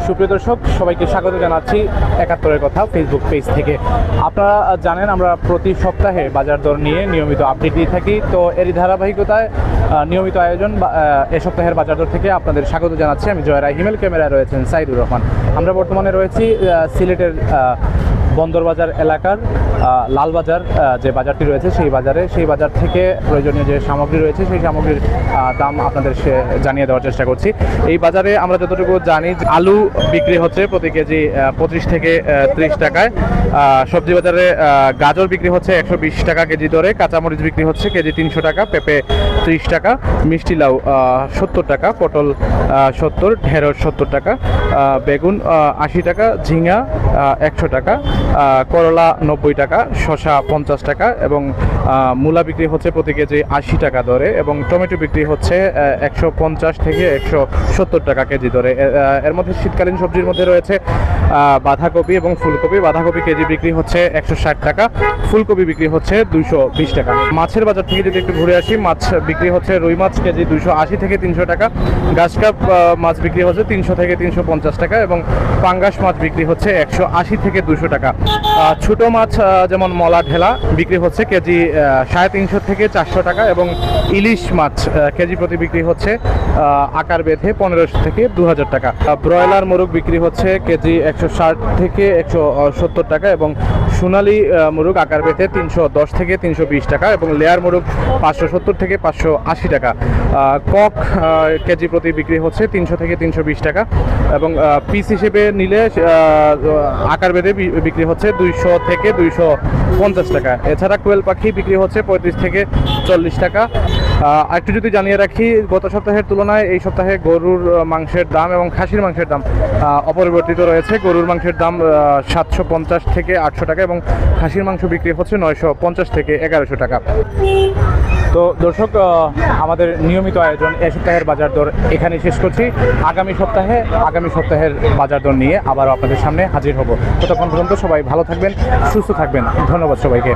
সুপ্রিয় দর্শক, সবাইকে স্বাগত জানাচ্ছি ৭১-এর কথা ফেসবুক পেজ থেকে। আপনারা জানেন আমরা প্রতি সপ্তাহে বাজার দর নিয়ে নিয়মিত আপডেট দিয়ে থাকি। তো এরই ধারাবাহিকতায় নিয়মিত আয়োজন এ সপ্তাহের বাজার দর থেকে আপনাদের স্বাগত জানাচ্ছি। আমি জয়রা হিমেল, ক্যামেরায় রয়েছেন সাইদুর রহমান। আমরা বর্তমানে রয়েছি সিলেটের বন্দরবাজার এলাকার লালবাজার যে বাজারটি রয়েছে সেই বাজার থেকে প্রয়োজনীয় যে সামগ্রী রয়েছে সেই সামগ্রীর দাম আপনাদের জানিয়ে দেওয়ার চেষ্টা করছি। এই বাজারে আমরা যতটুকু জানি আলু বিক্রি হচ্ছে প্রতি কেজি 25 থেকে 30 টাকায়। সবজি বাজারে গাজর বিক্রি হচ্ছে 120 টাকা কেজি দরে, কাঁচামরিচ বিক্রি হচ্ছে কেজি 300 টাকা, পেঁপে 30 টাকা, মিষ্টি লাউ 70 টাকা, পটল 70, ঢেঁড়স 70 টাকা, বেগুন 80 টাকা, ঝিঙা 100 টাকা, করলা 90 টাকা, শসা 50 টাকা এবং মূলা বিক্রি হচ্ছে প্রতি কেজি 80 টাকা দরে এবং টমেটো বিক্রি হচ্ছে 150 থেকে 170 টাকা কেজি দরে। এর মধ্যে শীতকালীন সবজির মধ্যে রয়েছে বাঁধাকপি এবং ফুলকপি। বাঁধাকপি কেজি বিক্রি হচ্ছে 160 টাকা, ফুলকপি বিক্রি হচ্ছে 220 টাকা। মাছের বাজার থেকে যদি একটু ঘুরে আসি, মাছ বিক্রি হচ্ছে রুই মাছ কেজি 280 থেকে 300 টাকা, গাছকাপ মাছ বিক্রি হচ্ছে 300 থেকে 350 টাকা এবং পাঙ্গাস মাছ বিক্রি হচ্ছে 180 থেকে 200 টাকা। ছোট মাছ যেমন মলা ঢেলা বিক্রি হচ্ছে কেজি 350 থেকে 400 টাকা এবং ইলিশ মাছ কেজি প্রতি বিক্রি হচ্ছে আকার বেঁধে 1500 থেকে 2000 টাকা। ব্রয়লার মোরগ বিক্রি হচ্ছে কেজি 160 থেকে 170 টাকা এবং সোনালী মোরগ আকার বেঁধে 310 থেকে 320 টাকা এবং লেয়ার মোরগ 570 থেকে 580 টাকা। কক কেজি প্রতি বিক্রি হচ্ছে 300 থেকে 320 টাকা এবং পিস হিসেবে নিলে আকার বেঁধে বিক্রি হচ্ছে 200 থেকে 250 টাকা। এছাড়া কোয়েল পাখি বিক্রি হচ্ছে 35 থেকে 40 টাকা। একটু যদি জানিয়ে রাখি, গত সপ্তাহের তুলনায় এই সপ্তাহে গরুর মাংসের দাম এবং খাসির মাংসের দাম অপরিবর্তিত রয়েছে। গরুর মাংসের দাম 750 থেকে 800 টাকা এবং খাসির মাংস বিক্রি হচ্ছে 950 থেকে 1100 টাকা। তো দর্শক, আমাদের নিয়মিত আয়োজন এ সপ্তাহের বাজার দর এখানেই শেষ করছি। আগামী সপ্তাহের বাজার দর নিয়ে আবারও আপনাদের সামনে হাজির হব। ততক্ষণ পর্যন্ত সবাই ভালো থাকবেন, সুস্থ থাকবেন। ধন্যবাদ সবাইকে।